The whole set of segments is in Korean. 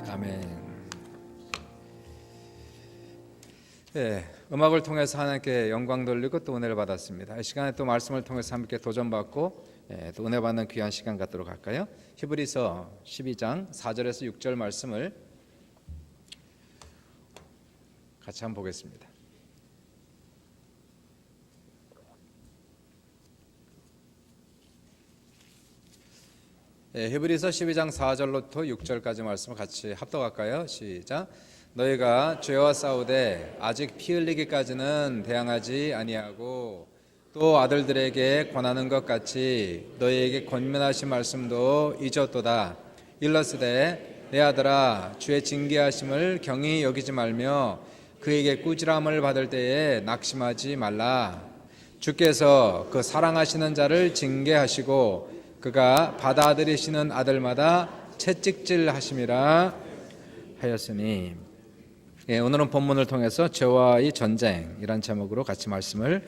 아멘. 네, 음악을 통해서 하나님께 영광 돌리고 또 은혜를 받았습니다. 이 시간에 또 말씀을 통해서 함께 도전받고 또 은혜 받는 귀한 시간 갖도록 할까요? 히브리서 12장 4절에서 6절 말씀을 같이 한번 보겠습니다. 히브리서 12장 4절로부터 6절까지 말씀을 같이 합독할까요? 시작. 너희가 죄와 싸우되 아직 피 흘리기까지는 대항하지 아니하고 또 아들들에게 권하는 것 같이 너희에게 권면하신 말씀도 잊었도다. 일러스되 내 아들아 주의 징계하심을 경히 여기지 말며 그에게 꾸지람을 받을 때에 낙심하지 말라. 주께서 그 사랑하시는 자를 징계하시고 그가 받아들이시는 아들마다 채찍질 하심이라 하였으니. 오늘은 본문을 통해서 죄와의 전쟁이란 제목으로 같이 말씀을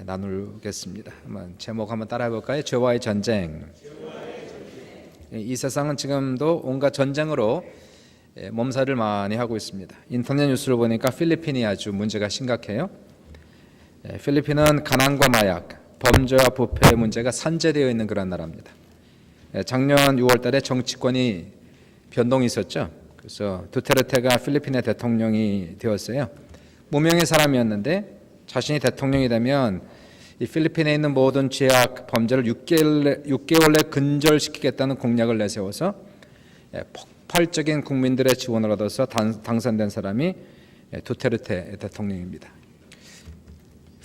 나누겠습니다. 제목 한번 따라해 볼까요? 죄와의 전쟁. 이 세상은 지금도 온갖 전쟁으로 몸살을 많이 하고 있습니다. 인터넷 뉴스를 보니까 필리핀이 아주 문제가 심각해요. 필리핀은 가난과 마약, 범죄와 부패의 문제가 산재되어 있는 그런 나라입니다. 작년 6월 달에 정치권이 변동이 있었죠. 그래서 두테르테가 필리핀의 대통령이 되었어요. 무명의 사람이었는데 자신이 대통령이 되면 이 필리핀에 있는 모든 죄악, 범죄를 6개월 내 근절시키겠다는 공약을 내세워서 폭발적인 국민들의 지원을 얻어서 당선된 사람이 두테르테 대통령입니다.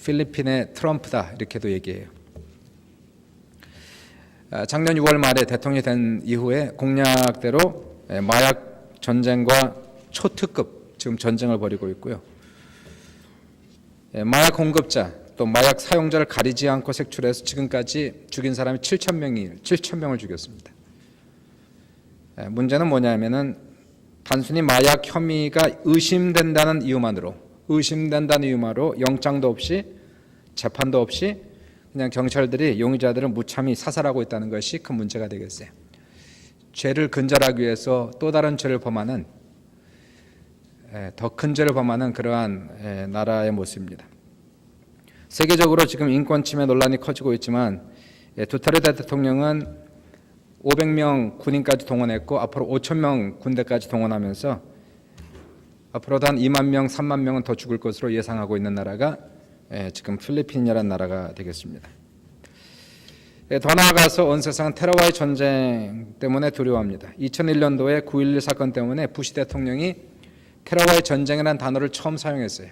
필리핀의 트럼프다 이렇게도 얘기해요. 작년 6월 말에 대통령이 된 이후에 공약대로 마약 전쟁과 초특급 지금 전쟁을 벌이고 있고요. 마약 공급자 또 마약 사용자를 가리지 않고 색출해서 지금까지 죽인 사람이 7,000명을 죽였습니다. 문제는 뭐냐면은 단순히 마약 혐의가 의심된다는 이유만으로 영장도 없이 재판도 없이 그냥 경찰들이 용의자들을 무참히 사살하고 있다는 것이 큰 문제가 되겠어요. 죄를 근절하기 위해서 또 다른 죄를 범하는 더 큰 죄를 범하는 그러한 나라의 모습입니다. 세계적으로 지금 인권 침해 논란이 커지고 있지만 두테르테 대통령은 500명 군인까지 동원했고 앞으로 5,000명 군대까지 동원하면서 앞으로도 한 2만 명, 3만 명은 더 죽을 것으로 예상하고 있는 나라가 지금 필리핀이라는 나라가 되겠습니다. 더 나아가서 온 세상은 테러와의 전쟁 때문에 두려워합니다. 2001년도에 9.11 사건 때문에 부시 대통령이 테러와의 전쟁이라는 단어를 처음 사용했어요.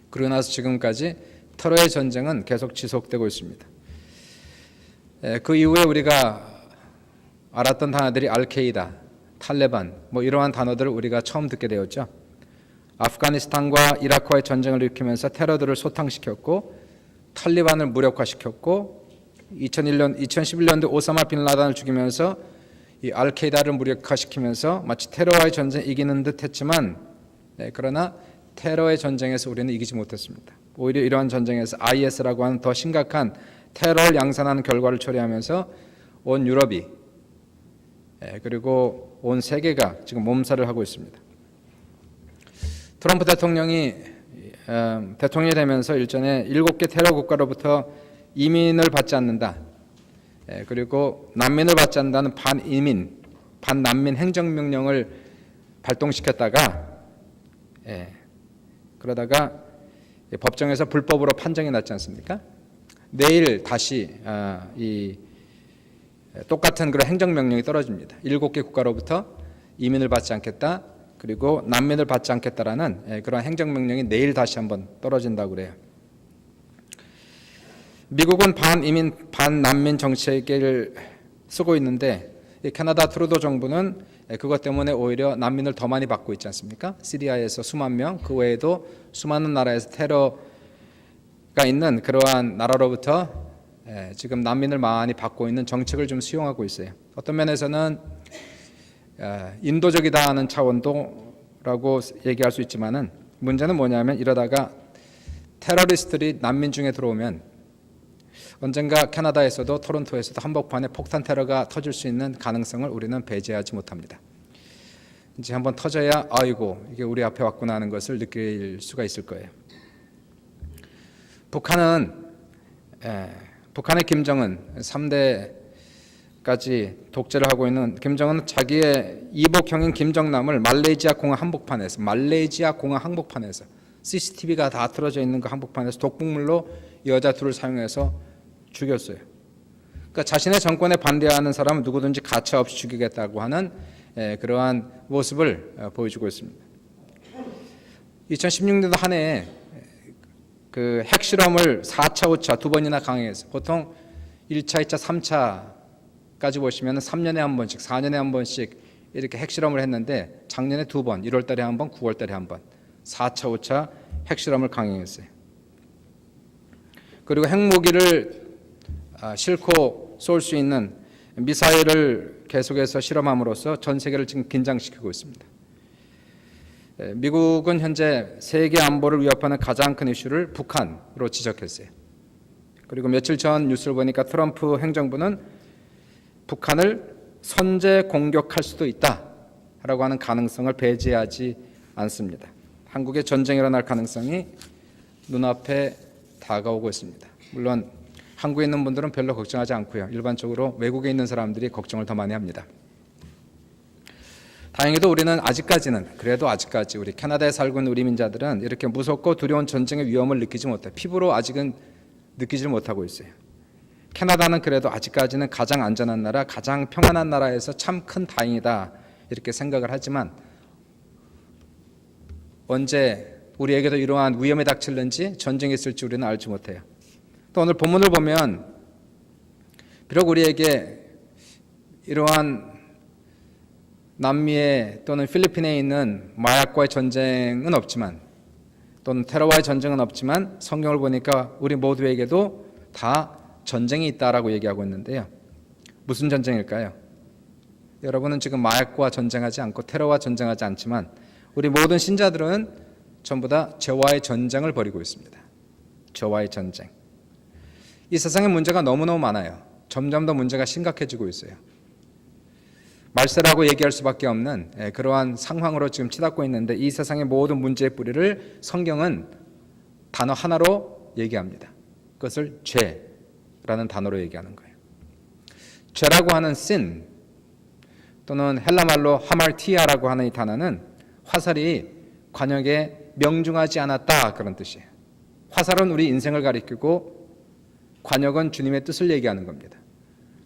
그러고 나서 지금까지 테러의 전쟁은 계속 지속되고 있습니다. 그 이후에 우리가 알았던 단어들이 알케이다, 탈레반 이러한 단어들을 우리가 처음 듣게 되었죠. 아프가니스탄과 이라크와의 전쟁을 일으키면서 테러들을 소탕시켰고 탈리반을 무력화시켰고 2011년도 오사마 빈 라덴을 죽이면서 이 알케이다를 무력화시키면서 마치 테러와의 전쟁을 이기는 듯 했지만 그러나 테러의 전쟁에서 우리는 이기지 못했습니다. 오히려 이러한 전쟁에서 IS라고 하는 더 심각한 테러를 양산하는 결과를 초래하면서 온 유럽이 그리고 온 세계가 지금 몸살을 하고 있습니다. 트럼프 대통령이 대통령이 되면서 일전에 7개 테러 국가로부터 이민을 받지 않는다. 그리고 난민을 받지 않는다는 반난민 행정명령을 발동시켰다가 그러다가 법정에서 불법으로 판정이 났지 않습니까? 내일 다시 이 똑같은 그런 행정명령이 떨어집니다. 7개 국가로부터 이민을 받지 않겠다. 그리고 난민을 받지 않겠다라는 그런 행정명령이 내일 다시 한번 떨어진다고 그래요. 미국은 반이민 반난민 정책을 쓰고 있는데 캐나다 트루도 정부는 그것 때문에 오히려 난민을 더 많이 받고 있지 않습니까? 시리아에서 수만 명, 그 외에도 수많은 나라에서 테러가 있는 그러한 나라로부터 지금 난민을 많이 받고 있는 정책을 좀 수용하고 있어요. 어떤 면에서는 인도적이다 하는 차원도라고 얘기할 수 있지만은 문제는 뭐냐면 이러다가 테러리스트들이 난민 중에 들어오면 언젠가 캐나다에서도 토론토에서도 한복판에 폭탄 테러가 터질 수 있는 가능성을 우리는 배제하지 못합니다. 이제 한번 터져야 아이고 이게 우리 앞에 왔구나 하는 것을 느낄 수가 있을 거예요. 북한의 김정은 3대까지 독재를 하고 있는 김정은은 자기의 이복형인 김정남을 말레이시아 공항 한복판에서 CCTV가 다 틀어져 있는 그 한복판에서 독극물로 여자 둘을 사용해서 죽였어요. 그러니까 자신의 정권에 반대하는 사람은 누구든지 가차없이 죽이겠다고 하는 그러한 모습을 보여주고 있습니다. 2016년도 한 해에 그 핵실험을 4차, 5차 두 번이나 강행해서 보통 1차, 2차, 3차까지 보시면 3년에 한 번씩, 4년에 한 번씩 이렇게 핵실험을 했는데 작년에 두 번, 1월 달에 한 번, 9월 달에 한 번, 4차, 5차 핵실험을 강행했어요. 그리고 핵무기를 싣고 쏠 수 있는 미사일을 계속해서 실험함으로써 전 세계를 지금 긴장시키고 있습니다. 미국은 현재 세계 안보를 위협하는 가장 큰 이슈를 북한으로 지적했어요. 그리고 며칠 전 뉴스를 보니까 트럼프 행정부는 북한을 선제 공격할 수도 있다라고 하는 가능성을 배제하지 않습니다. 한국에 전쟁이 일어날 가능성이 눈앞에 다가오고 있습니다. 물론 한국에 있는 분들은 별로 걱정하지 않고요. 일반적으로 외국에 있는 사람들이 걱정을 더 많이 합니다. 다행히도 우리는 그래도 아직까지 우리 캐나다에 살고 있는 우리 민자들은 이렇게 무섭고 두려운 전쟁의 위험을 느끼지 못해 피부로 아직은 느끼지 못하고 있어요. 캐나다는 그래도 아직까지는 가장 안전한 나라, 가장 평안한 나라에서 참 큰 다행이다 이렇게 생각을 하지만 언제 우리에게도 이러한 위험이 닥칠는지 전쟁이 있을지 우리는 알지 못해요. 또 오늘 본문을 보면 비록 우리에게 이러한 남미에 또는 필리핀에 있는 마약과의 전쟁은 없지만 또는 테러와의 전쟁은 없지만 성경을 보니까 우리 모두에게도 다 전쟁이 있다라고 얘기하고 있는데요. 무슨 전쟁일까요? 여러분은 지금 마약과 전쟁하지 않고 테러와 전쟁하지 않지만 우리 모든 신자들은 전부 다 죄와의 전쟁을 벌이고 있습니다. 죄와의 전쟁. 이 세상의 문제가 너무너무 많아요. 점점 더 문제가 심각해지고 있어요. 말세라고 얘기할 수밖에 없는 그러한 상황으로 지금 치닫고 있는데 이 세상의 모든 문제의 뿌리를 성경은 단어 하나로 얘기합니다. 그것을 죄라는 단어로 얘기하는 거예요. 죄라고 하는 sin 또는 헬라말로 하말티아라고 하는 이 단어는 화살이 관역에 명중하지 않았다 그런 뜻이에요. 화살은 우리 인생을 가리키고 관역은 주님의 뜻을 얘기하는 겁니다.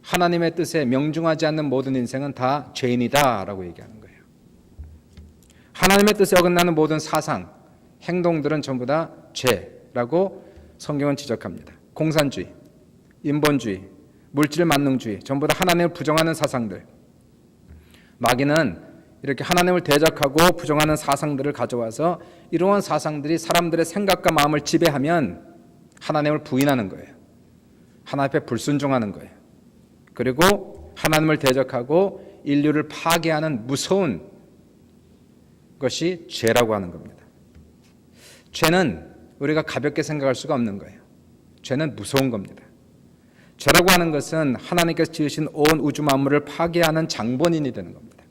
하나님의 뜻에 명중하지 않는 모든 인생은 다 죄인이다라고 얘기하는 거예요. 하나님의 뜻에 어긋나는 모든 사상, 행동들은 전부 다 죄라고 성경은 지적합니다. 공산주의, 인본주의, 물질 만능주의, 전부 다 하나님을 부정하는 사상들. 마귀는 이렇게 하나님을 대적하고 부정하는 사상들을 가져와서 이러한 사상들이 사람들의 생각과 마음을 지배하면 하나님을 부인하는 거예요. 하나님 앞에 불순종하는 거예요. 그리고 하나님을 대적하고 인류를 파괴하는 무서운 것이 죄라고 하는 겁니다. 죄는 우리가 가볍게 생각할 수가 없는 거예요. 죄는 무서운 겁니다. 죄라고 하는 것은 하나님께서 지으신 온 우주 만물을 파괴하는 장본인이 되는 겁니다.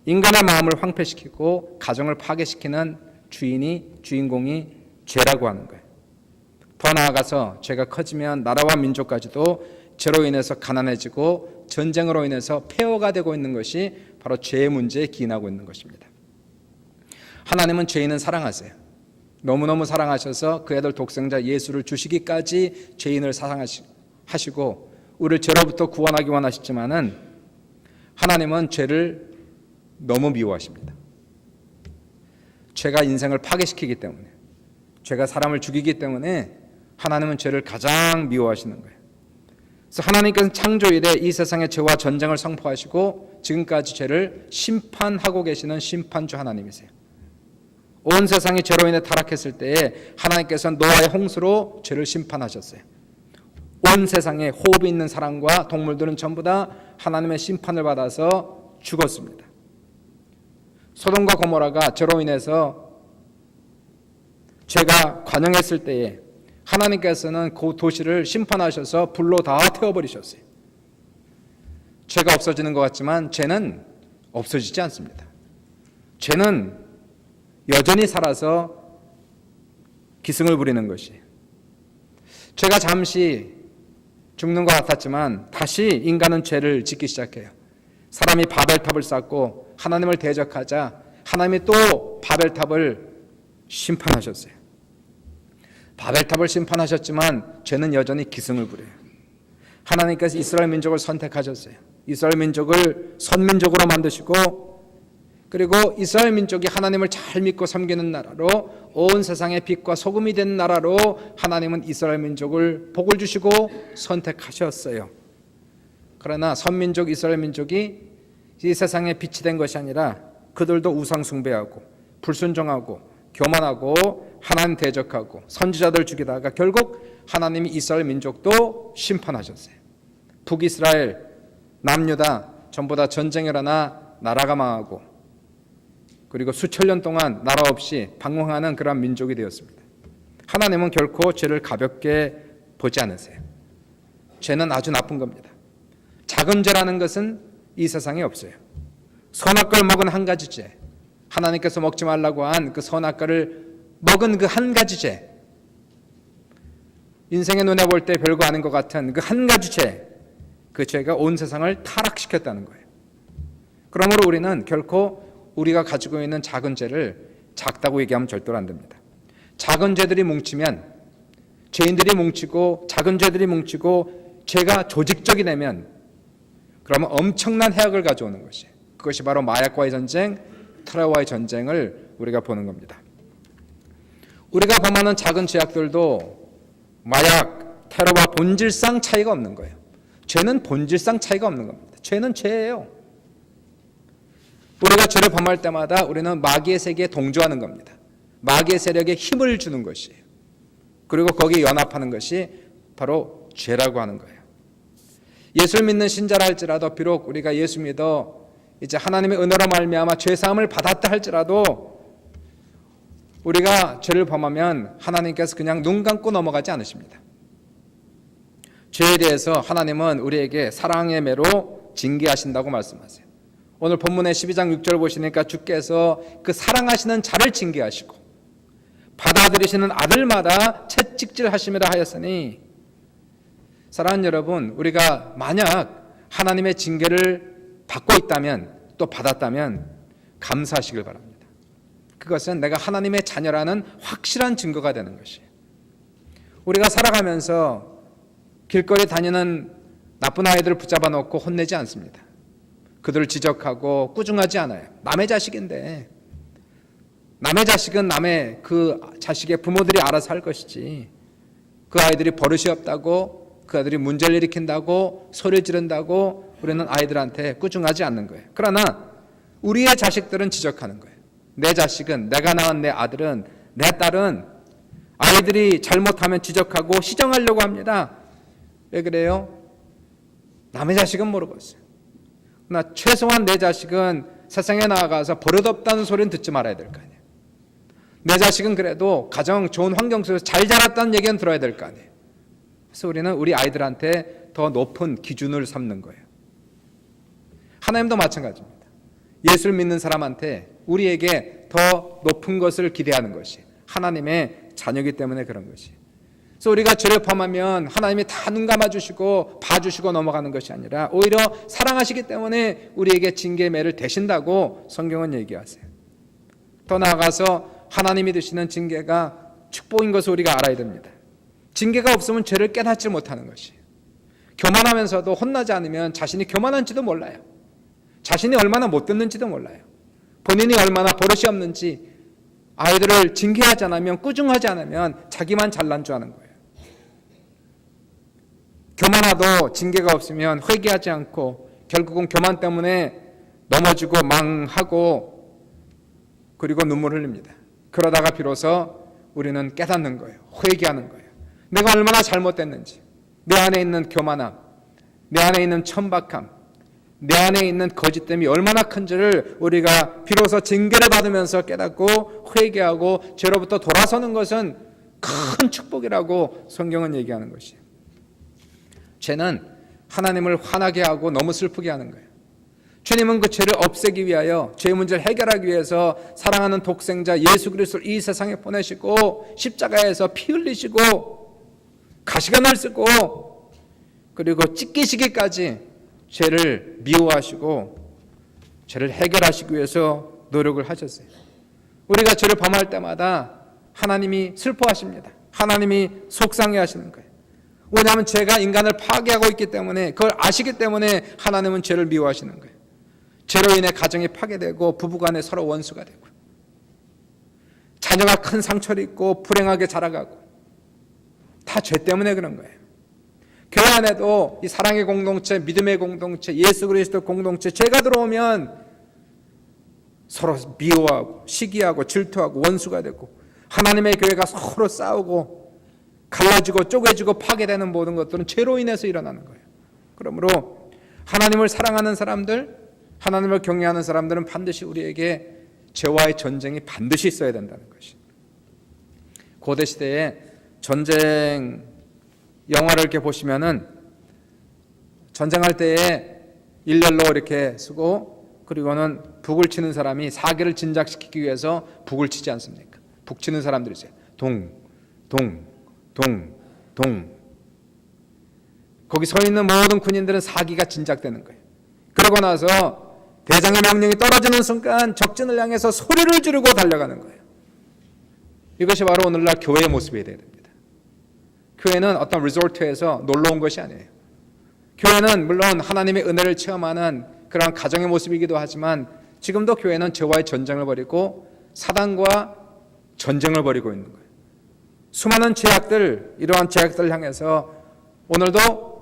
인간의 마음을 황폐시키고 가정을 파괴시키는 주인공이 죄라고 하는 거예요. 더 나아가서 죄가 커지면 나라와 민족까지도 죄로 인해서 가난해지고 전쟁으로 인해서 폐허가 되고 있는 것이 바로 죄의 문제에 기인하고 있는 것입니다. 하나님은 죄인은 사랑하세요. 너무너무 사랑하셔서 그 아들 독생자 예수를 주시기까지 죄인을 사랑하시고 우리를 죄로부터 구원하기 원하시지만은 하나님은 죄를 너무 미워하십니다. 죄가 인생을 파괴시키기 때문에, 죄가 사람을 죽이기 때문에 하나님은 죄를 가장 미워하시는 거예요. 그래서 하나님께서는 창조 이래 이 세상의 죄와 전쟁을 선포하시고 지금까지 죄를 심판하고 계시는 심판주 하나님이세요. 온 세상이 죄로 인해 타락했을 때에 하나님께서는 노아의 홍수로 죄를 심판하셨어요. 온 세상에 호흡이 있는 사람과 동물들은 전부 다 하나님의 심판을 받아서 죽었습니다. 소돔과 고모라가 죄로 인해서 죄가 관영했을 때에 하나님께서는 그 도시를 심판하셔서 불로 다 태워버리셨어요. 죄가 없어지는 것 같지만 죄는 없어지지 않습니다. 죄는 여전히 살아서 기승을 부리는 것이, 죄가 잠시 죽는 것 같았지만 다시 인간은 죄를 짓기 시작해요. 사람이 바벨탑을 쌓고 하나님을 대적하자 하나님이 또 바벨탑을 심판하셨어요. 바벨탑을 심판하셨지만 죄는 여전히 기승을 부려요. 하나님께서 이스라엘 민족을 선택하셨어요. 이스라엘 민족을 선민족으로 만드시고, 그리고 이스라엘 민족이 하나님을 잘 믿고 섬기는 나라로, 온 세상의 빛과 소금이 된 나라로 하나님은 이스라엘 민족을 복을 주시고 선택하셨어요. 그러나 선민족 이스라엘 민족이 이 세상에 빛이 된 것이 아니라 그들도 우상 숭배하고 불순종하고 교만하고 하나님 대적하고 선지자들 죽이다가 결국 하나님이 이스라엘 민족도 심판하셨어요. 북이스라엘, 남유다 전부 다 전쟁이 일어나 나라가 망하고, 그리고 수천 년 동안 나라 없이 방황하는 그런 민족이 되었습니다. 하나님은 결코 죄를 가볍게 보지 않으세요. 죄는 아주 나쁜 겁니다. 작은 죄라는 것은 이 세상에 없어요. 선악과를 먹은 한 가지 죄, 하나님께서 먹지 말라고 한 그 선악과를 먹은 그 한 가지 죄, 인생의 눈에 볼 때 별거 아닌 것 같은 그 한 가지 죄, 그 죄가 온 세상을 타락시켰다는 거예요. 그러므로 우리는 결코 우리가 가지고 있는 작은 죄를 작다고 얘기하면 절대로 안 됩니다. 작은 죄들이 뭉치면, 죄인들이 뭉치고 작은 죄들이 뭉치고 죄가 조직적이 되면 그러면 엄청난 해악을 가져오는 것이, 그것이 바로 마약과의 전쟁, 테러와의 전쟁을 우리가 보는 겁니다. 우리가 범하는 작은 죄악들도 마약, 테러와 본질상 차이가 없는 거예요. 죄는 본질상 차이가 없는 겁니다. 죄는 죄예요. 우리가 죄를 범할 때마다 우리는 마귀의 세계에 동조하는 겁니다. 마귀의 세력에 힘을 주는 것이에요. 그리고 거기에 연합하는 것이 바로 죄라고 하는 거예요. 예수를 믿는 신자라 할지라도, 비록 우리가 예수 믿어 이제 하나님의 은혜로 말미암아 죄 사함을 받았다 할지라도, 우리가 죄를 범하면 하나님께서 그냥 눈 감고 넘어가지 않으십니다. 죄에 대해서 하나님은 우리에게 사랑의 매로 징계하신다고 말씀하세요. 오늘 본문의 12장 6절 보시니까 주께서 그 사랑하시는 자를 징계하시고 받아들이시는 아들마다 채찍질하심이라 하였으니, 사랑하는 여러분, 우리가 만약 하나님의 징계를 받고 있다면, 또 받았다면 감사하시길 바랍니다. 그것은 내가 하나님의 자녀라는 확실한 증거가 되는 것이에요. 우리가 살아가면서 길거리 다니는 나쁜 아이들을 붙잡아 놓고 혼내지 않습니다. 그들을 지적하고 꾸중하지 않아요. 남의 자식인데, 남의 자식은 남의 그 자식의 부모들이 알아서 할 것이지, 그 아이들이 버릇이 없다고, 그 아이들이 문제를 일으킨다고, 소리 지른다고 우리는 아이들한테 꾸중하지 않는 거예요. 그러나 우리의 자식들은 지적하는 거예요. 내 자식은, 내가 낳은 내 아들은, 내 딸은 아이들이 잘못하면 지적하고 시정하려고 합니다. 왜 그래요? 남의 자식은 모르겠어요. 그러나 최소한 내 자식은 세상에 나가서 버릇없다는 소리는 듣지 말아야 될 거 아니에요. 내 자식은 그래도 가정 좋은 환경 속에서 잘 자랐다는 얘기는 들어야 될 거 아니에요. 그래서 우리는 우리 아이들한테 더 높은 기준을 삼는 거예요. 하나님도 마찬가지입니다. 예수를 믿는 사람한테 우리에게 더 높은 것을 기대하는 것이 하나님의 자녀이기 때문에 그런 것이. 그래서 우리가 죄를 범하면 하나님이 다 눈 감아주시고 봐주시고 넘어가는 것이 아니라 오히려 사랑하시기 때문에 우리에게 징계의 매를 대신다고 성경은 얘기하세요. 더 나아가서 하나님이 주시는 징계가 축복인 것을 우리가 알아야 됩니다. 징계가 없으면 죄를 깨닫지 못하는 것이에요. 교만하면서도 혼나지 않으면 자신이 교만한지도 몰라요. 자신이 얼마나 못 듣는지도 몰라요. 본인이 얼마나 버릇이 없는지, 아이들을 징계하지 않으면, 꾸중하지 않으면 자기만 잘난 줄 아는 거예요. 교만하도 징계가 없으면 회개하지 않고 결국은 교만 때문에 넘어지고 망하고 그리고 눈물 흘립니다. 그러다가 비로소 우리는 깨닫는 거예요. 회개하는 거예요. 내가 얼마나 잘못됐는지, 내 안에 있는 교만함, 내 안에 있는 천박함, 내 안에 있는 거짓됨이 얼마나 큰지를 우리가 비로소 징계를 받으면서 깨닫고 회개하고 죄로부터 돌아서는 것은 큰 축복이라고 성경은 얘기하는 것이에요. 죄는 하나님을 화나게 하고 너무 슬프게 하는 거예요. 주님은 그 죄를 없애기 위하여 죄 문제를 해결하기 위해서 사랑하는 독생자 예수 그리스도를 이 세상에 보내시고 십자가에서 피 흘리시고 가시관을 쓰고 그리고 찢기시기까지 죄를 미워하시고 죄를 해결하시기 위해서 노력을 하셨어요. 우리가 죄를 범할 때마다 하나님이 슬퍼하십니다. 하나님이 속상해하시는 거예요. 왜냐하면 죄가 인간을 파괴하고 있기 때문에, 그걸 아시기 때문에 하나님은 죄를 미워하시는 거예요. 죄로 인해 가정이 파괴되고 부부간에 서로 원수가 되고 자녀가 큰 상처를 입고 불행하게 자라가고 다 죄 때문에 그런 거예요. 교회 안에도 이 사랑의 공동체, 믿음의 공동체, 예수 그리스도 공동체, 죄가 들어오면 서로 미워하고 시기하고 질투하고 원수가 되고 하나님의 교회가 서로 싸우고 갈라지고 쪼개지고 파괴되는 모든 것들은 죄로 인해서 일어나는 거예요. 그러므로 하나님을 사랑하는 사람들, 하나님을 경외하는 사람들은 반드시 우리에게 죄와의 전쟁이 반드시 있어야 된다는 것이. 고대 시대에 전쟁 영화를 이렇게 보시면은 전쟁할 때에 일렬로 이렇게 쓰고 그리고는 북을 치는 사람이 사기를 진작시키기 위해서 북을 치지 않습니까? 북 치는 사람들이 있어요. 동. 거기 서 있는 모든 군인들은 사기가 진작되는 거예요. 그러고 나서 대장의 명령이 떨어지는 순간 적진을 향해서 소리를 지르고 달려가는 거예요. 이것이 바로 오늘날 교회의 모습이 되어야 됩니다. 교회는 어떤 리조트에서 놀러 온 것이 아니에요. 교회는 물론 하나님의 은혜를 체험하는 그런 가정의 모습이기도 하지만 지금도 교회는 죄와의 전쟁을 벌이고 사단과 전쟁을 벌이고 있는 거예요. 수많은 죄악들, 이러한 죄악들을 향해서 오늘도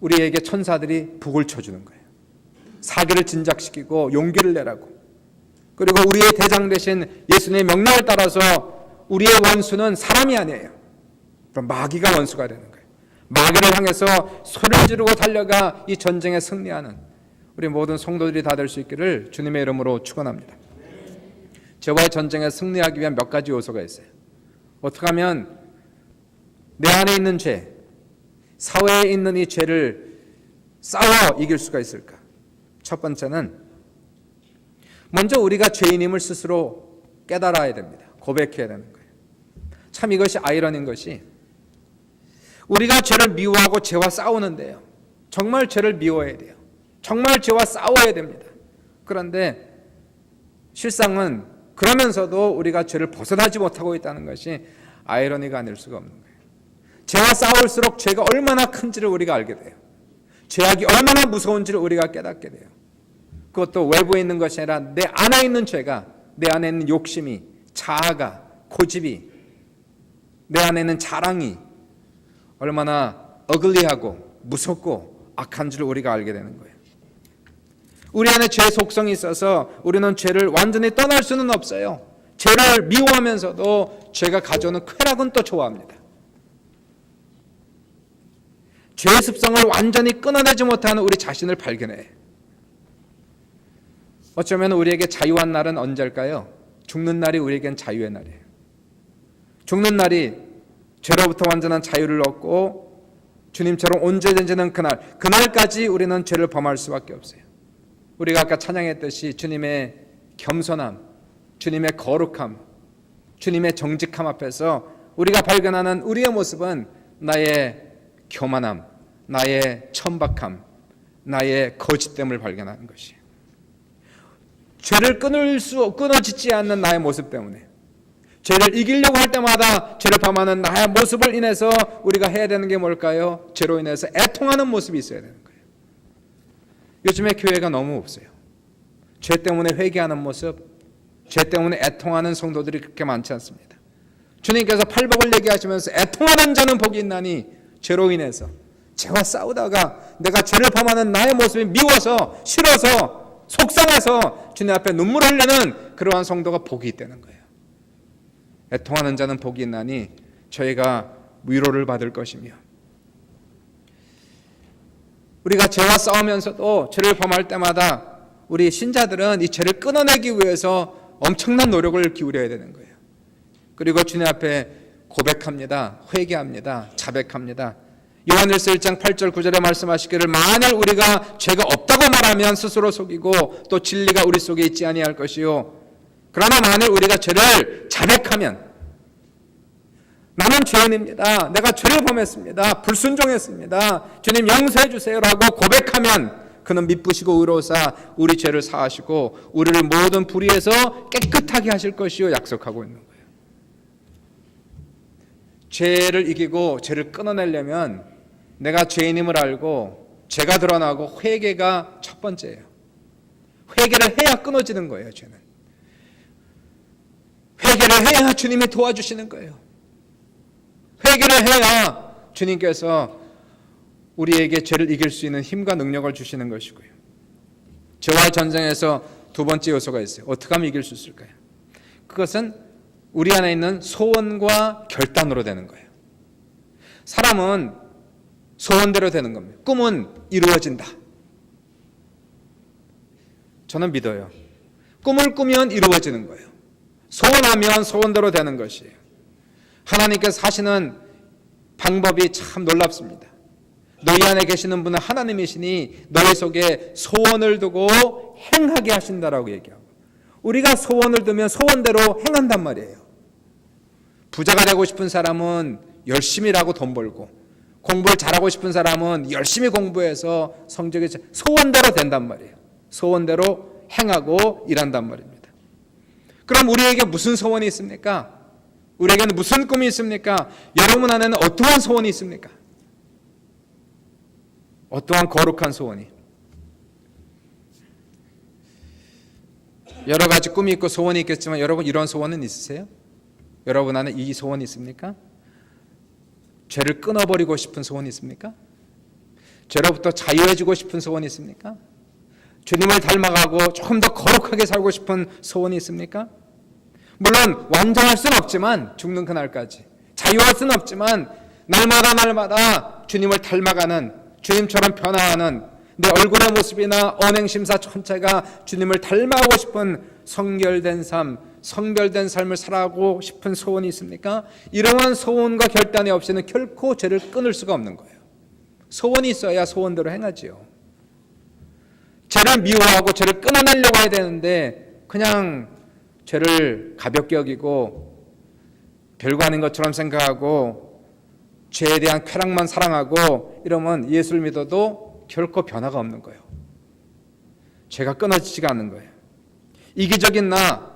우리에게 천사들이 북을 쳐주는 거예요. 사기를 진작시키고 용기를 내라고. 그리고 우리의 대장 되신 예수님의 명령을 따라서 우리의 원수는 사람이 아니에요. 그럼 마귀가 원수가 되는 거예요. 마귀를 향해서 소리를 지르고 달려가 이 전쟁에 승리하는 우리 모든 성도들이 다 될 수 있기를 주님의 이름으로 축원합니다. 죄와의 전쟁에 승리하기 위한 몇 가지 요소가 있어요. 어떻게 하면 내 안에 있는 죄, 사회에 있는 이 죄를 싸워 이길 수가 있을까? 첫 번째는 먼저 우리가 죄인임을 스스로 깨달아야 됩니다. 고백해야 되는 거예요. 참 이것이 아이러니인 것이 우리가 죄를 미워하고 죄와 싸우는데요. 정말 죄를 미워해야 돼요. 정말 죄와 싸워야 됩니다. 그런데 실상은 그러면서도 우리가 죄를 벗어나지 못하고 있다는 것이 아이러니가 아닐 수가 없는 거예요. 죄와 싸울수록 죄가 얼마나 큰지를 우리가 알게 돼요. 죄악이 얼마나 무서운지를 우리가 깨닫게 돼요. 그것도 외부에 있는 것이 아니라 내 안에 있는 죄가, 내 안에 있는 욕심이, 자아가, 고집이, 내 안에 있는 자랑이 얼마나 어글리하고 무섭고 악한 줄을 우리가 알게 되는 거예요. 우리 안에 죄의 속성이 있어서 우리는 죄를 완전히 떠날 수는 없어요. 죄를 미워하면서도 죄가 가져오는 쾌락은 또 좋아합니다. 죄의 습성을 완전히 끊어내지 못하는 우리 자신을 발견해. 어쩌면 우리에게 자유한 날은 언제일까요? 죽는 날이 우리에겐 자유의 날이에요. 죽는 날이 죄로부터 완전한 자유를 얻고 주님처럼 온전해지는 그날까지 우리는 죄를 범할 수밖에 없어요. 우리가 아까 찬양했듯이 주님의 겸손함, 주님의 거룩함, 주님의 정직함 앞에서 우리가 발견하는 우리의 모습은 나의 교만함, 나의 천박함, 나의 거짓됨을 발견하는 것이에요. 죄를 끊어지지 않는 나의 모습 때문에, 죄를 이기려고 할 때마다 죄를 범하는 나의 모습을 인해서 우리가 해야 되는 게 뭘까요? 죄로 인해서 애통하는 모습이 있어야 되는 거예요. 요즘에 교회가 너무 없어요. 죄 때문에 회개하는 모습, 죄 때문에 애통하는 성도들이 그렇게 많지 않습니다. 주님께서 팔복을 얘기하시면서 애통하는 자는 복이 있나니, 죄로 인해서 죄와 싸우다가 내가 죄를 범하는 나의 모습이 미워서 싫어서 속상해서 주님 앞에 눈물을 흘리는 그러한 성도가 복이 있다는 거예요. 애통하는 자는 복이 있나니 저희가 위로를 받을 것이며, 우리가 죄와 싸우면서도 죄를 범할 때마다 우리 신자들은 이 죄를 끊어내기 위해서 엄청난 노력을 기울여야 되는 거예요. 그리고 주님 앞에 고백합니다. 회개합니다. 자백합니다. 요한일서 1장 8절 9절에 말씀하시기를 만일 우리가 죄가 없다고 말하면 스스로 속이고 또 진리가 우리 속에 있지 아니할 것이요 그러나 만일 우리가 죄를 자백하면 나는 죄인입니다. 내가 죄를 범했습니다. 불순종했습니다. 주님 용서해 주세요라고 고백하면 그는 미쁘시고 의로우사 우리 죄를 사하시고 우리를 모든 불의에서 깨끗하게 하실 것이요 약속하고 있는 거예요. 죄를 이기고 죄를 끊어내려면 내가 죄인임을 알고 죄가 드러나고 회개가 첫 번째예요. 회개를 해야 끊어지는 거예요. 죄는 회개를 해야 주님이 도와주시는 거예요. 회개를 해야 주님께서 우리에게 죄를 이길 수 있는 힘과 능력을 주시는 것이고요. 죄와의 전쟁에서 두 번째 요소가 있어요. 어떻게 하면 이길 수 있을까요? 그것은 우리 안에 있는 소원과 결단으로 되는 거예요. 사람은 소원대로 되는 겁니다. 꿈은 이루어진다. 저는 믿어요. 꿈을 꾸면 이루어지는 거예요. 소원하면 소원대로 되는 것이에요. 하나님께서 하시는 방법이 참 놀랍습니다. 너희 안에 계시는 분은 하나님이시니 너희 속에 소원을 두고 행하게 하신다라고 얘기하고 우리가 소원을 두면 소원대로 행한단 말이에요. 부자가 되고 싶은 사람은 열심히 일하고 돈 벌고 공부를 잘하고 싶은 사람은 열심히 공부해서 성적이 소원대로 된단 말이에요. 소원대로 행하고 일한단 말입니다. 그럼 우리에게 무슨 소원이 있습니까? 우리에게는 무슨 꿈이 있습니까? 여러분 안에는 어떠한 소원이 있습니까? 어떠한 거룩한 소원이? 여러 가지 꿈이 있고 소원이 있겠지만 여러분 이런 소원은 있으세요? 여러분 안에 이 소원이 있습니까? 죄를 끊어버리고 싶은 소원이 있습니까? 죄로부터 자유해지고 싶은 소원이 있습니까? 주님을 닮아가고 조금 더 거룩하게 살고 싶은 소원이 있습니까? 물론 완전할 수는 없지만 죽는 그날까지 자유할 수는 없지만 날마다 주님을 닮아가는 주님처럼 변화하는 내 얼굴의 모습이나 언행심사 전체가 주님을 닮아가고 싶은 성결된 삶, 성별된 삶을 살아가고 싶은 소원이 있습니까? 이러한 소원과 결단이 없이는 결코 죄를 끊을 수가 없는 거예요. 소원이 있어야 소원대로 행하지요. 죄를 미워하고 죄를 끊어내려고 해야 되는데 그냥 죄를 가볍게 여기고 별거 아닌 것처럼 생각하고 죄에 대한 쾌락만 사랑하고 이러면 예수를 믿어도 결코 변화가 없는 거예요. 죄가 끊어지지가 않는 거예요. 이기적인 나,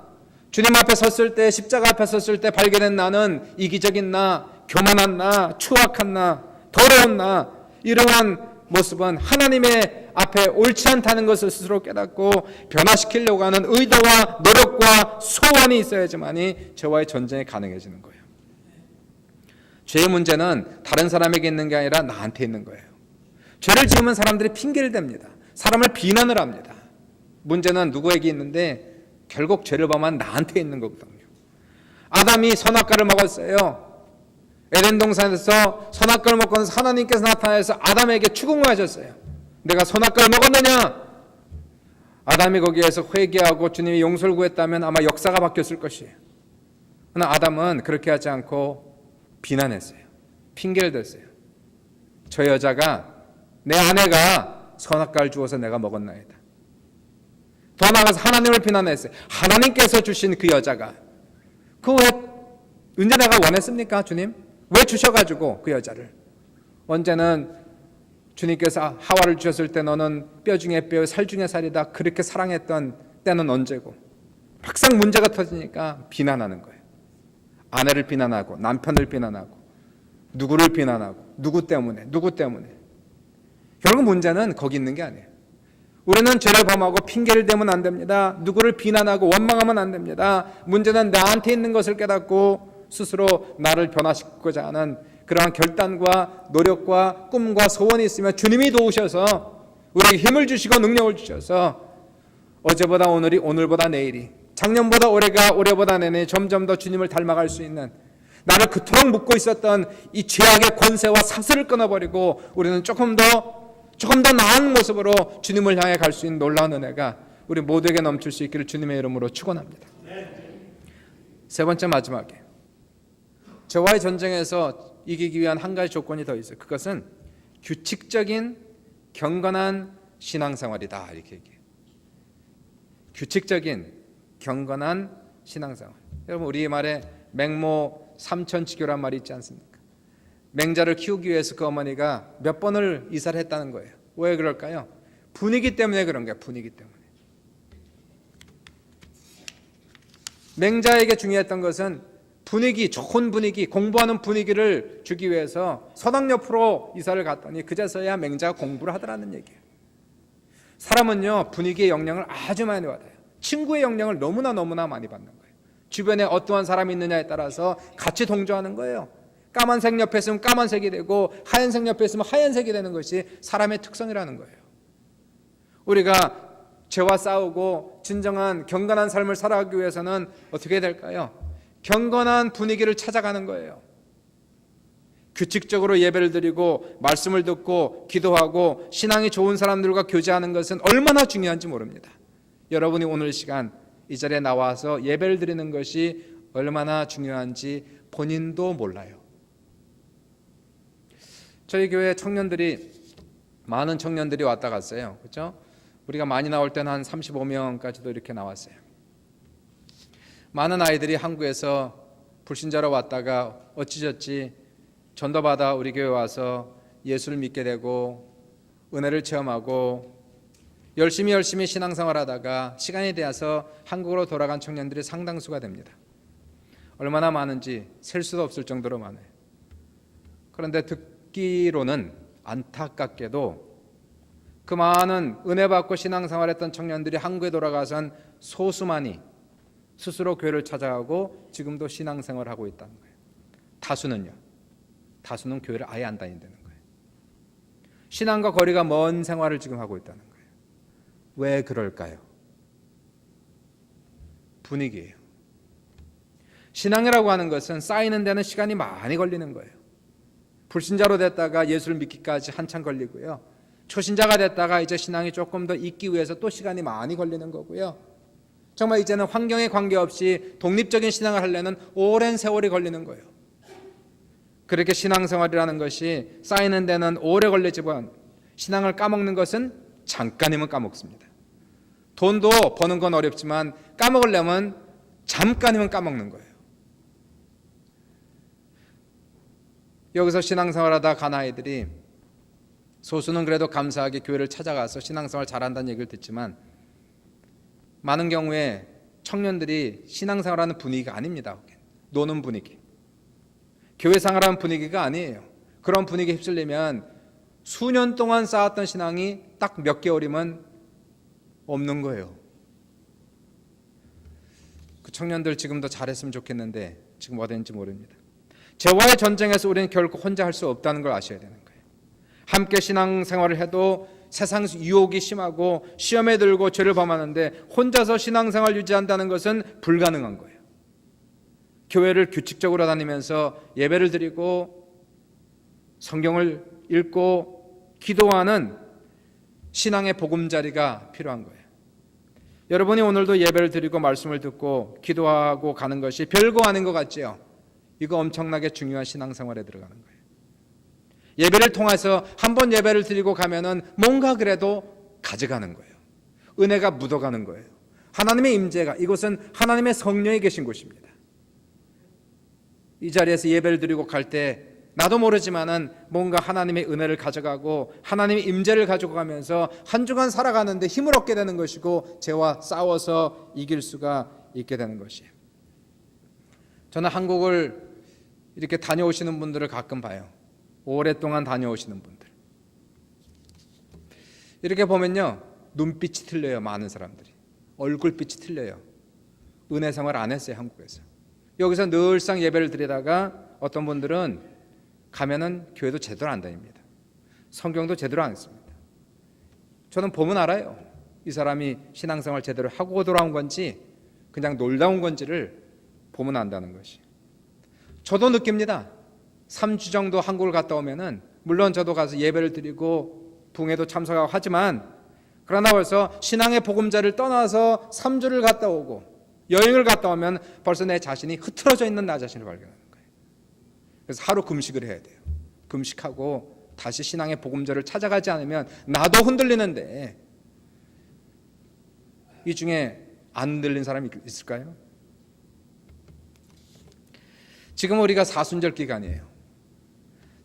주님 앞에 섰을 때 십자가 앞에 섰을 때 발견한 나는 이기적인 나, 교만한 나, 추악한 나, 더러운 나 이러한 모습은 하나님의 앞에 옳지 않다는 것을 스스로 깨닫고 변화시키려고 하는 의도와 노력과 소원이 있어야지만이 죄와의 전쟁이 가능해지는 거예요. 죄의 문제는 다른 사람에게 있는 게 아니라 나한테 있는 거예요. 죄를 지으면 사람들이 핑계를 댑니다. 사람을 비난을 합니다. 문제는 누구에게 있는데 결국 죄를 범한 나한테 있는 거거든요. 아담이 선악과를 먹었어요. 에덴 동산에서 선악과를 먹고 하나님께서 나타나서 아담에게 추궁을 하셨어요. 내가 선악과를 먹었느냐? 아담이 거기에서 회개하고 주님이 용서를 구했다면 아마 역사가 바뀌었을 것이에요. 그러나 아담은 그렇게 하지 않고 비난했어요. 핑계를 댔어요. 저 여자가 내 아내가 선악과를 주어서 내가 먹었나이다. 더 나아가서 하나님을 비난했어요. 하나님께서 주신 그 여자가 그 왜 언제 내가 원했습니까? 주님? 왜 주셔가지고 그 여자를 언제는 주님께서 하와를 주셨을 때 너는 뼈 중에 뼈 살 중에 살이다 그렇게 사랑했던 때는 언제고 막상 문제가 터지니까 비난하는 거예요. 아내를 비난하고 남편을 비난하고 누구를 비난하고 누구 때문에 결국 문제는 거기 있는 게 아니에요. 우리는 죄를 범하고 핑계를 대면 안 됩니다. 누구를 비난하고 원망하면 안 됩니다. 문제는 나한테 있는 것을 깨닫고 스스로 나를 변화시키고자 하는 그러한 결단과 노력과 꿈과 소원이 있으면 주님이 도우셔서 우리에게 힘을 주시고 능력을 주셔서 어제보다 오늘이 오늘보다 내일이 작년보다 올해가 올해보다 내년이 점점 더 주님을 닮아갈 수 있는 나를 그토록 묶고 있었던 이 죄악의 권세와 사슬을 끊어버리고 우리는 조금 더 나은 모습으로 주님을 향해 갈 수 있는 놀라운 은혜가 우리 모두에게 넘칠 수 있기를 주님의 이름으로 축원합니다. 세 번째 마지막에 죄와의 전쟁에서 이기기 위한 한 가지 조건이 더 있어요. 그것은 규칙적인 경건한 신앙생활이다. 이렇게 얘기해요. 규칙적인 경건한 신앙생활. 여러분, 우리 말에 맹모 삼천지교란 말이 있지 않습니까? 맹자를 키우기 위해서 그 어머니가 몇 번을 이사를 했다는 거예요. 왜 그럴까요? 분위기 때문에 그런 거예요. 분위기 때문에. 맹자에게 중요했던 것은 분위기, 좋은 분위기, 공부하는 분위기를 주기 위해서 서당 옆으로 이사를 갔더니 그제서야 맹자가 공부를 하더라는 얘기예요. 사람은요, 분위기의 영향을 아주 많이 받아요. 친구의 영향을 너무나 많이 받는 거예요. 주변에 어떠한 사람이 있느냐에 따라서 같이 동조하는 거예요. 까만색 옆에 있으면 까만색이 되고 하얀색 옆에 있으면 하얀색이 되는 것이 사람의 특성이라는 거예요. 우리가 죄와 싸우고 진정한 경건한 삶을 살아가기 위해서는 어떻게 해야 될까요? 경건한 분위기를 찾아가는 거예요. 규칙적으로 예배를 드리고 말씀을 듣고 기도하고 신앙이 좋은 사람들과 교제하는 것은 얼마나 중요한지 모릅니다. 여러분이 오늘 시간 이 자리에 나와서 예배를 드리는 것이 얼마나 중요한지 본인도 몰라요. 저희 교회 청년들이, 많은 청년들이 왔다 갔어요. 그렇죠? 우리가 많이 나올 때는 한 35명까지도 이렇게 나왔어요. 많은 아이들이 한국에서 불신자로 왔다가 어찌저찌 전도받아 우리 교회 와서 예수를 믿게 되고 은혜를 체험하고 열심히 신앙생활하다가 시간이 되어서 한국으로 돌아간 청년들이 상당수가 됩니다. 얼마나 많은지 셀 수도 없을 정도로 많아요. 그런데 듣기로는 안타깝게도 그 많은 은혜 받고 신앙생활했던 청년들이 한국에 돌아가선 소수만이 스스로 교회를 찾아가고 지금도 신앙생활을 하고 있다는 거예요. 다수는 교회를 아예 안 다닌다는 거예요. 신앙과 거리가 먼 생활을 지금 하고 있다는 거예요. 왜 그럴까요? 분위기예요. 신앙이라고 하는 것은 쌓이는 데는 시간이 많이 걸리는 거예요. 불신자로 됐다가 예수를 믿기까지 한참 걸리고요. 초신자가 됐다가 이제 신앙이 조금 더 있기 위해서 또 시간이 많이 걸리는 거고요. 정말 이제는 환경에 관계없이 독립적인 신앙을 하려는 오랜 세월이 걸리는 거예요. 그렇게 신앙생활이라는 것이 쌓이는 데는 오래 걸리지만 신앙을 까먹는 것은 잠깐이면 까먹습니다. 돈도 버는 건 어렵지만 까먹으려면 잠깐이면 까먹는 거예요. 여기서 신앙생활하다 간 아이들이 소수는 그래도 감사하게 교회를 찾아가서 신앙생활 잘한다는 얘기를 듣지만 많은 경우에 청년들이 신앙생활하는 분위기가 아닙니다. 노는 분위기, 교회 생활하는 분위기가 아니에요. 그런 분위기에 휩쓸리면 수년 동안 쌓았던 신앙이 딱 몇 개월이면 없는 거예요. 그 청년들 지금도 잘했으면 좋겠는데 지금 어디 있는지 모릅니다. 죄와의 전쟁에서 우리는 결코 혼자 할 수 없다는 걸 아셔야 되는 거예요. 함께 신앙생활을 해도 세상 유혹이 심하고 시험에 들고 죄를 범하는데 혼자서 신앙생활 유지한다는 것은 불가능한 거예요. 교회를 규칙적으로 다니면서 예배를 드리고 성경을 읽고 기도하는 신앙의 보금자리가 필요한 거예요. 여러분이 오늘도 예배를 드리고 말씀을 듣고 기도하고 가는 것이 별거 아닌 것 같지요? 이거 엄청나게 중요한 신앙생활에 들어가는 거예요. 예배를 통해서 한번 예배를 드리고 가면은 뭔가 그래도 가져가는 거예요. 은혜가 묻어가는 거예요. 하나님의 임재가, 이곳은 하나님의 성령이 계신 곳입니다. 이 자리에서 예배를 드리고 갈 때 나도 모르지만은 뭔가 하나님의 은혜를 가져가고 하나님의 임재를 가지고 가면서 한 주간 살아가는데 힘을 얻게 되는 것이고 죄와 싸워서 이길 수가 있게 되는 것이에요. 저는 한국을 이렇게 다녀오시는 분들을 가끔 봐요. 오랫동안 다녀오시는 분들. 이렇게 보면요, 눈빛이 틀려요. 많은 사람들이 얼굴빛이 틀려요. 은혜 생활 안 했어요. 한국에서. 여기서 늘상 예배를 드리다가 어떤 분들은 가면은 교회도 제대로 안 다닙니다. 성경도 제대로 안 읽습니다. 저는 보면 알아요. 이 사람이 신앙생활 제대로 하고 돌아온 건지 그냥 놀다 온 건지를 보면 안다는 것이. 저도 느낍니다. 3주 정도 한국을 갔다 오면은 물론 저도 가서 예배를 드리고 붕에도 참석하고 하지만 그러나 벌써 신앙의 보금자리를 떠나서 3주를 갔다 오고 여행을 갔다 오면 벌써 내 자신이 흐트러져 있는 나 자신을 발견하는 거예요. 그래서 하루 금식을 해야 돼요. 금식하고 다시 신앙의 복음절을 찾아가지 않으면 나도 흔들리는데, 이 중에 안 흔들린 사람이 있을까요? 지금 우리가 사순절 기간이에요.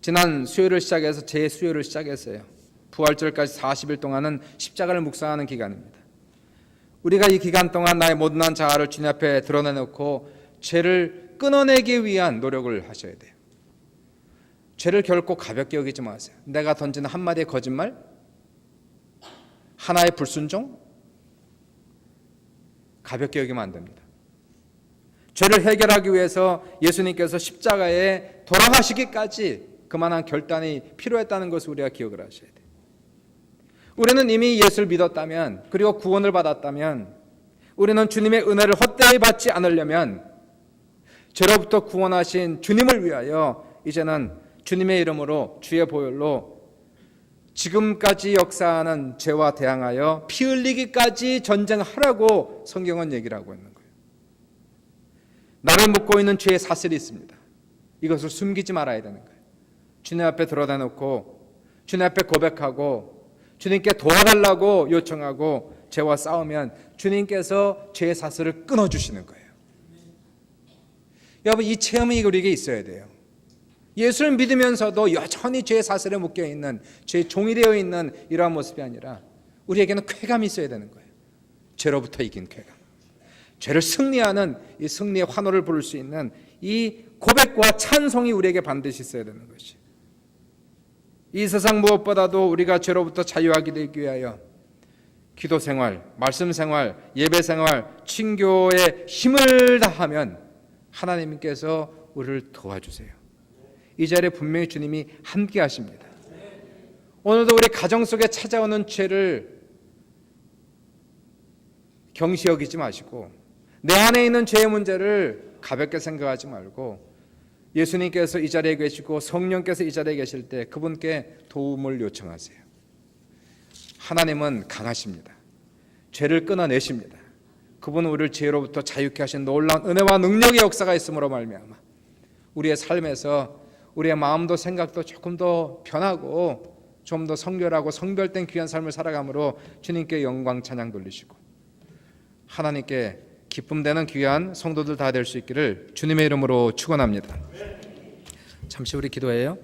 지난 수요일을 시작해서 제 수요일을 시작했어요. 부활절까지 40일 동안은 십자가를 묵상하는 기간입니다. 우리가 이 기간 동안 나의 못난 자아를 주님 앞에 드러내놓고 죄를 끊어내기 위한 노력을 하셔야 돼요. 죄를 결코 가볍게 여기지 마세요. 내가 던지는 한마디의 거짓말, 하나의 불순종, 가볍게 여기면 안 됩니다. 죄를 해결하기 위해서 예수님께서 십자가에 돌아가시기까지 그만한 결단이 필요했다는 것을 우리가 기억을 하셔야 돼요. 우리는 이미 예수를 믿었다면, 그리고 구원을 받았다면, 우리는 주님의 은혜를 헛되이 받지 않으려면 죄로부터 구원하신 주님을 위하여 이제는 주님의 이름으로, 주의 보혈로 지금까지 역사하는 죄와 대항하여 피 흘리기까지 전쟁하라고 성경은 얘기를 하고 있는 거예요. 나를 묶고 있는 죄의 사슬이 있습니다. 이것을 숨기지 말아야 되는 거예요. 주님 앞에 드러내놓고 주님 앞에 고백하고 주님께 도와달라고 요청하고 죄와 싸우면 주님께서 죄의 사슬을 끊어주시는 거예요. 여러분, 이 체험이 우리에게 있어야 돼요. 예수를 믿으면서도 여전히 죄의 사슬에 묶여있는, 죄의 종이 되어 있는 이러한 모습이 아니라 우리에게는 쾌감이 있어야 되는 거예요. 죄로부터 이긴 쾌감, 죄를 승리하는 이 승리의 환호를 부를 수 있는 이 고백과 찬송이 우리에게 반드시 있어야 되는 것이, 이 세상 무엇보다도 우리가 죄로부터 자유하게 되기 위하여 기도 생활, 말씀 생활, 예배 생활, 친교에 힘을 다하면 하나님께서 우리를 도와주세요. 이 자리에 분명히 주님이 함께 하십니다. 오늘도 우리 가정 속에 찾아오는 죄를 경시 여기지 마시고, 내 안에 있는 죄의 문제를 가볍게 생각하지 말고, 예수님께서 이 자리에 계시고 성령께서 이 자리에 계실 때 그분께 도움을 요청하세요. 하나님은 강하십니다. 죄를 끊어내십니다. 그분은 우리를 죄로부터 자유케 하신 놀라운 은혜와 능력의 역사가 있음으로 말미암아 우리의 삶에서 우리의 마음도 생각도 조금 더 변하고 좀 더 성결하고 성별된 귀한 삶을 살아감으로 주님께 영광 찬양 돌리시고 하나님께 기쁨 되는 귀한 성도들 다 될 수 있기를 주님의 이름으로 축원합니다. 잠시 우리 기도해요.